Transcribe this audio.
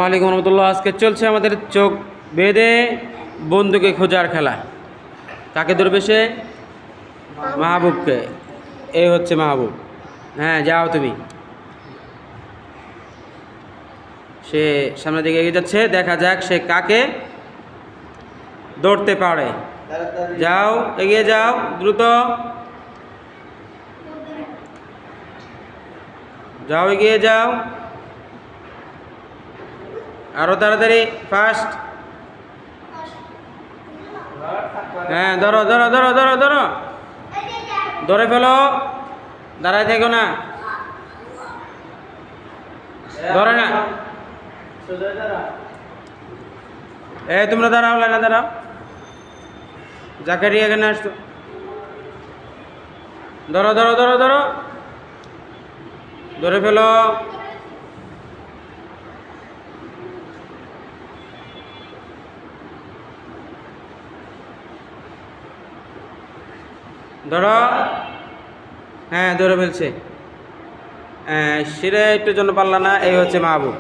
ওয়ালাইকুম রহমতুল্লাহ। আজকে চলছে আমাদের চোখ বেঁধে বন্ধুকে খোঁজার খেলা। কাকে ধরবে সে? মাহবুবকে। এই হচ্ছে মাহবুব। হ্যাঁ, যাও তুমি। সে সামনের দিকে এগিয়ে যাচ্ছে, দেখা যাক সে কাকে ধরতে পারে। যাও, এগিয়ে যাও, দ্রুত যাও, এগিয়ে যাও, আরো তাড়াতাড়ি, ফাস্ট। হ্যাঁ, ধরো ধরো ধরো ধরো ধরো, ধরে ফেলো, দাঁড়ায় থেকো না, ধরে না। তোমরা দাঁড়াও, লাইনা দাঁড়াও। জাকারিয়া এখানে আসতো। ধরো ধরো ধরো ধরো, ধরে ফেলো। ধরো। হ্যাঁ, ধরে ফেলছে। সেটা একটু জন্য পারলা না। এই হচ্ছে মাহবুব।